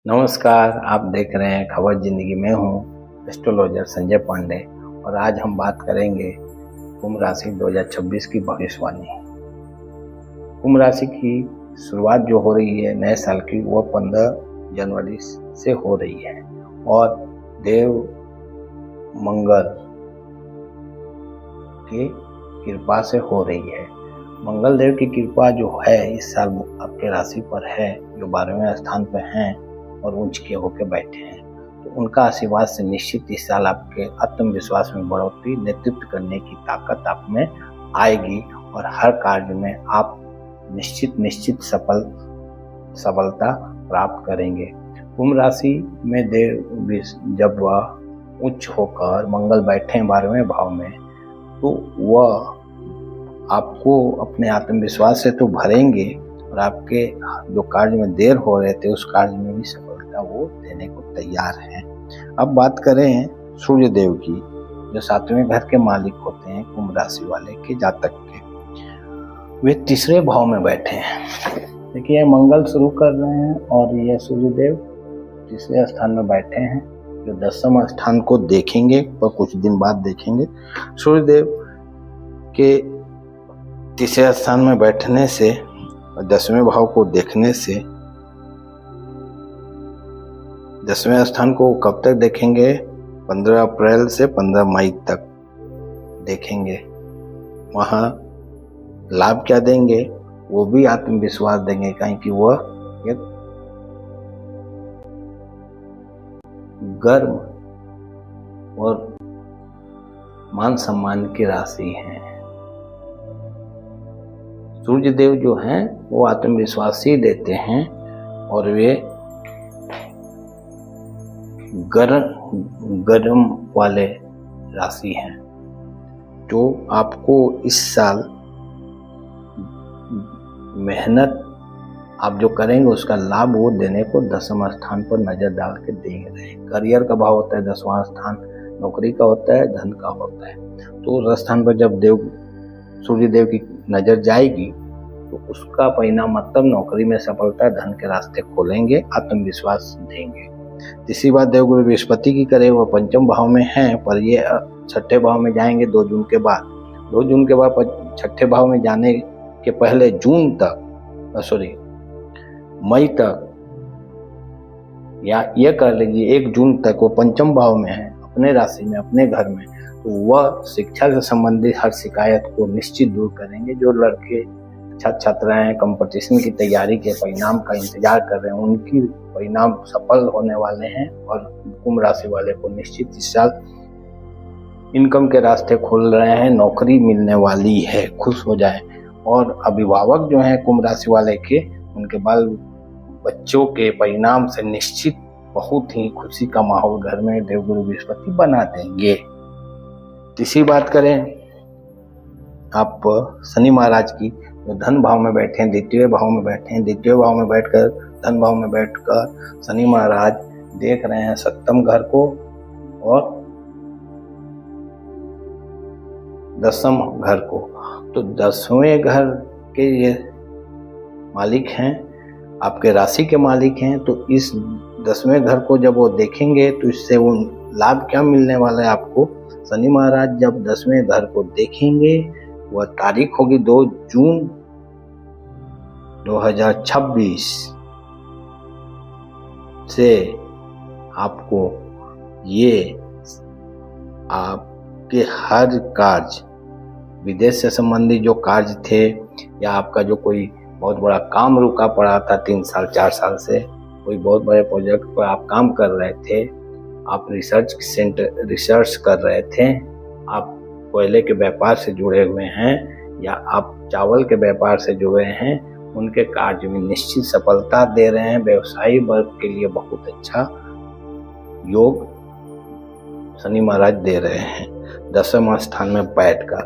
नमस्कार, आप देख रहे हैं खबर जिंदगी में हूँ एस्ट्रोलॉजर संजय पांडे और आज हम बात करेंगे कुंभ राशि 2026 की भविष्यवाणी। कुंभ राशि की शुरुआत जो हो रही है नए साल की वो 15 जनवरी से हो रही है और देव मंगल की कृपा से हो रही है। मंगल देव की कृपा जो है इस साल आपके राशि पर है, जो 12वें स्थान पर हैं और उच्च के होकर बैठे हैं, तो उनका आशीर्वाद से निश्चित इस साल आपके आत्मविश्वास में बढ़ोतरी, नेतृत्व करने की ताकत आप में आएगी और हर कार्य में आप निश्चित सफलता प्राप्त करेंगे। कुंभ राशि में देव जब वह उच्च होकर मंगल बैठे 12वें भाव में, तो वह आपको अपने आत्मविश्वास से तो भरेंगे और आपके जो कार्य में देर हो रहे थे उस कार्य में भी सफलता वो देने को तैयार है। अब बात करें सूर्य देव की, जो 7वें घर के मालिक होते हैं कुंभ राशि वाले के जातक के, वे तीसरे भाव में बैठे हैं। देखिए मंगल शुरू कर रहे हैं और ये सूर्य देव तीसरे स्थान में बैठे हैं, जो 10वें स्थान को देखेंगे और कुछ दिन बाद देखेंगे। सूर्य देव के तीसरे स्थान में बैठने से और 10वें भाव को देखने से, 10वें स्थान को कब तक देखेंगे? 15 अप्रैल से 15 मई तक देखेंगे। वहाँ लाभ क्या देंगे? वो भी आत्मविश्वास देंगे, कहीं कि वह एक गर्व और मान सम्मान की राशि है। सूर्य देव जो हैं वो आत्मविश्वास ही देते हैं और वे गर्म वाले राशि हैं, जो आपको इस साल मेहनत आप जो करेंगे उसका लाभ वो देने को 10वें स्थान पर नजर डाल के दे रहे हैं। करियर का भाव होता है 10वां स्थान, नौकरी का होता है, धन का होता है। तो उस स्थान पर जब सूर्य देव की नजर जाएगी तो उसका परिणाम मतलब नौकरी में सफलता, धन के रास्ते खोलेंगे, आत्मविश्वास देंगे। तीसरी बात देवगुरु बृहस्पति की करें, वो 5वें भाव में हैं, पर ये 6ठे भाव में जाएंगे 2 जून के बाद। 2 जून के बाद 6ठे भाव में जाने के पहले मई तक, या ये कर लीजिए 1 जून तक वो 5वें भाव में है, अपने राशि में, अपने घर में। तो वह शिक्षा से संबंधित हर शिकायत को निश्चित दूर करेंगे। जो लड़के छात्राएं कंपटीशन की तैयारी के परिणाम का इंतजार कर रहे हैं, उनकी परिणाम सफल होने वाले हैं और कुंभ राशि वाले को निश्चित इस साल इनकम के रास्ते खुल रहे हैं, नौकरी मिलने वाली है, खुश हो जाए। और अभिभावक जो हैं कुंभ राशि वाले के, उनके बाल बच्चों के परिणाम से निश्चित बहुत ही खुशी का माहौल घर में देवगुरु बृहस्पति बना देंगे। तीसरी बात करें आप शनि महाराज की, जो धन भाव में बैठे हैं, द्वितीय भाव में बैठे हैं। द्वितीय भाव में बैठकर, धन भाव में बैठकर शनि महाराज देख रहे हैं 7वें घर को और 10वें घर को। तो 10वें घर के ये मालिक हैं, आपके राशि के मालिक हैं। तो इस 10वें घर को जब वो देखेंगे तो इससे वो लाभ क्या मिलने वाला है आपको? शनि महाराज जब 10वें घर को देखेंगे, वह तारीख होगी 2 जून 2026 से आपको ये आपके हर कार्य, विदेश से संबंधित जो कार्य थे या आपका जो कोई बहुत बड़ा काम रुका पड़ा था 3 साल 4 साल से, कोई बहुत बड़े प्रोजेक्ट पर आप काम कर रहे थे, आप रिसर्च कर रहे थे, आप कोयले के व्यापार से जुड़े हुए हैं या आप चावल के व्यापार से जुड़े हैं, उनके कार्य में निश्चित सफलता दे रहे हैं। व्यवसायी वर्ग के लिए बहुत अच्छा योग शनि महाराज दे रहे हैं 10वें स्थान में बैठकर।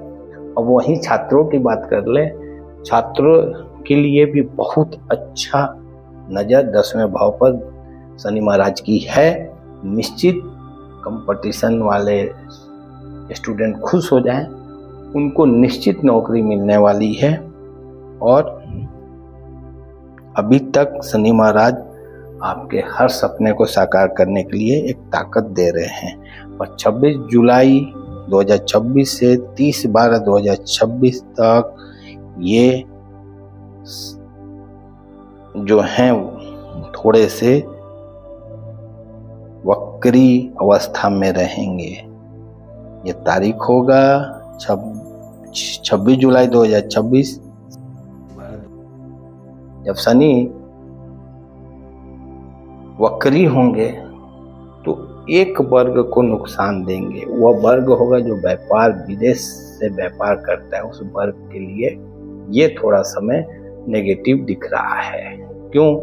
अब वहीं छात्रों की बात कर ले, छात्रों के लिए भी बहुत अच्छा नजर 10वें भाव पर शनि महाराज की है। निश्चित कंपटीशन वाले स्टूडेंट खुश हो जाएं, उनको निश्चित नौकरी मिलने वाली है। और अभी तक शनि महाराज आपके हर सपने को साकार करने के लिए एक ताकत दे रहे हैं। और 26 जुलाई 2026 से 30/12/2026 तक ये जो हैं थोड़े से वक्री अवस्था में रहेंगे। ये तारीख होगा 26 जुलाई 2026, जब शनि वक्री होंगे तो एक वर्ग को नुकसान देंगे। वह वर्ग होगा जो व्यापार, विदेश से व्यापार करता है, उस वर्ग के लिए ये थोड़ा समय नेगेटिव दिख रहा है। क्यों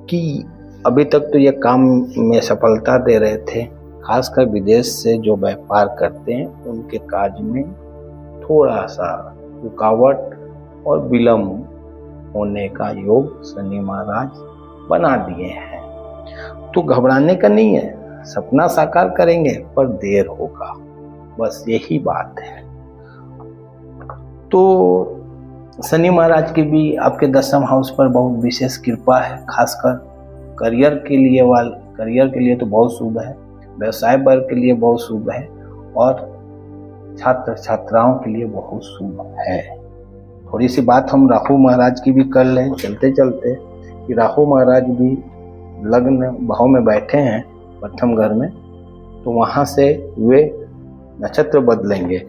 कि अभी तक तो ये काम में सफलता दे रहे थे, खासकर विदेश से जो व्यापार करते हैं उनके कार्य में थोड़ा सा रुकावट और विलम्ब होने का योग शनि महाराज बना दिए हैं। तो घबराने का नहीं है, सपना साकार करेंगे पर देर होगा, बस यही बात है। तो शनि महाराज की भी आपके 10वें हाउस पर बहुत विशेष कृपा है, खासकर करियर के लिए तो बहुत शुभ है, व्यवसाय वर्ग के लिए बहुत शुभ है और छात्र छात्राओं के लिए बहुत शुभ है। थोड़ी सी बात हम राहु महाराज की भी कर लें चलते चलते, कि राहु महाराज भी लग्न भाव में बैठे हैं प्रथम घर में, तो वहां से वे नक्षत्र बदलेंगे।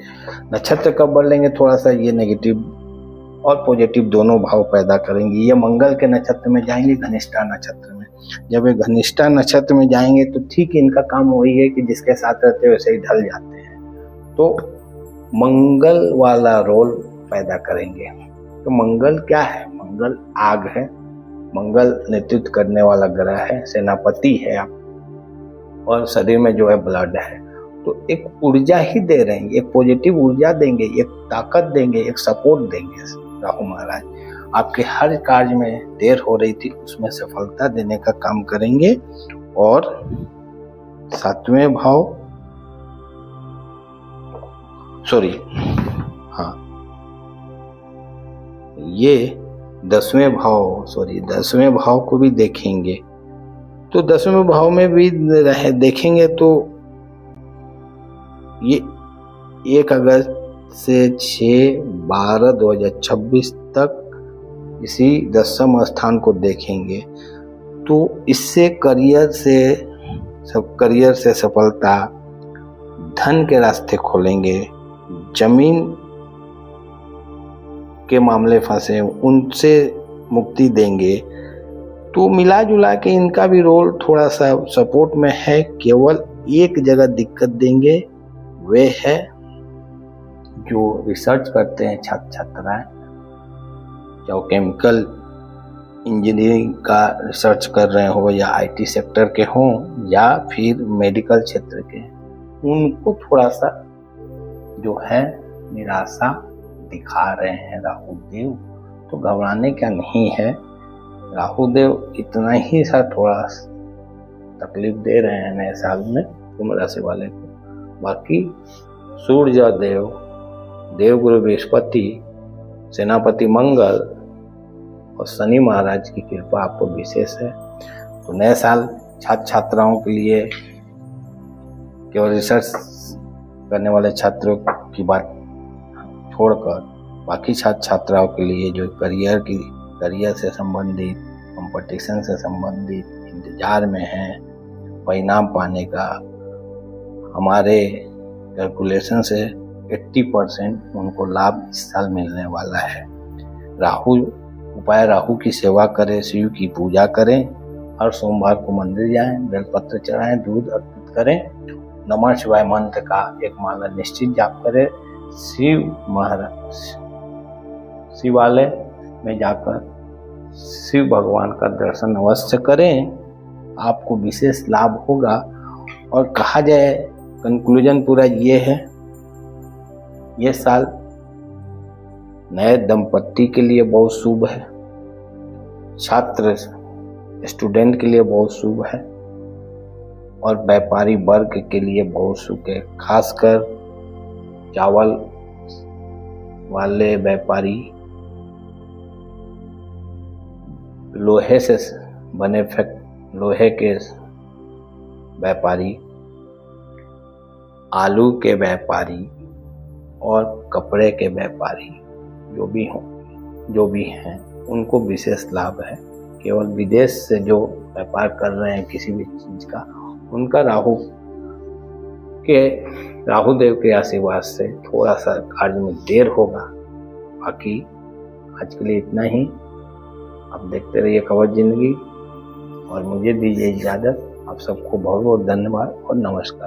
नक्षत्र कब बदलेंगे, थोड़ा सा ये नेगेटिव और पॉजिटिव दोनों भाव पैदा करेंगे। ये मंगल के नक्षत्र में जाएंगे, घनिष्ठा नक्षत्र में। जब ये घनिष्ठा नक्षत्र में जाएंगे तो ठीक इनका काम वही है कि जिसके साथ रहते हैं वैसे ही ढल जाते हैं, तो मंगल वाला रोल पैदा करेंगे। तो मंगल क्या है, मंगल आग है, मंगल नेतृत्व करने वाला ग्रह है, सेनापति है आप, और शरीर में जो है ब्लड है। तो एक ऊर्जा ही दे रहे हैं, एक पॉजिटिव ऊर्जा देंगे, एक ताकत देंगे, एक सपोर्ट देंगे। राहु महाराज आपके हर कार्य में देर हो रही थी उसमें सफलता देने का काम करेंगे। और 7वें भाव ये 10वें भाव को भी देखेंगे। तो 10वें भाव में भी देखेंगे तो ये 1 अगस्त से 6/12/2026 तक इसी 10वें स्थान को देखेंगे। तो इससे करियर से सफलता, धन के रास्ते खोलेंगे, जमीन के मामले फंसे उनसे मुक्ति देंगे। तो मिला जुला के इनका भी रोल थोड़ा सा सपोर्ट में है। केवल एक जगह दिक्कत देंगे, वे है जो रिसर्च करते हैं छात्र छात्राएं, चाहे केमिकल इंजीनियरिंग का रिसर्च कर रहे हो या आईटी सेक्टर के हों या फिर मेडिकल क्षेत्र के, उनको थोड़ा सा जो है निराशा दिखा रहे हैं राहु देव। तो घबराने का नहीं है, राहु देव इतना ही सा थोड़ा तकलीफ दे रहे हैं नए साल में कुंभ राशि वाले को। बाकी सूर्य देव, देवगुरु बृहस्पति, सेनापति मंगल और शनि महाराज की कृपा आपको विशेष है। तो नए साल छात्र छात्राओं के लिए, केवल रिसर्च करने वाले छात्रों की बात छोड़कर बाकी छात्र छात्राओं के लिए जो करियर से संबंधित, कंपटीशन से संबंधित इंतजार में हैं परिणाम पाने का, हमारे कैलकुलेशन से 80% उनको लाभ इस साल मिलने वाला है। राहु की सेवा करें, शिव की पूजा करें, हर सोमवार को मंदिर जाएं, बेलपत्र चढ़ाएं, दूध अर्पित करें, नमः शिवाय मंत्र का एक माला निश्चित जाप करें, शिवालय में जाकर शिव भगवान का दर्शन अवश्य करें, आपको विशेष लाभ होगा। और कहा जाए कंक्लूजन पूरा ये है, ये साल नए दंपत्ति के लिए बहुत शुभ है, छात्र स्टूडेंट के लिए बहुत शुभ है और व्यापारी वर्ग के लिए बहुत शुभ है। खासकर चावल वाले व्यापारी, लोहे से बने लोहे के व्यापारी, आलू के व्यापारी और कपड़े के व्यापारी जो भी हैं उनको विशेष लाभ है। केवल विदेश से जो व्यापार कर रहे हैं किसी भी चीज का, उनका राहु देव के आशीर्वाद से थोड़ा सा कार्य में देर होगा। बाकी आज के लिए इतना ही। आप देखते रहिए खबर जिंदगी और मुझे दीजिए इजाजत। आप सबको बहुत बहुत धन्यवाद और नमस्कार।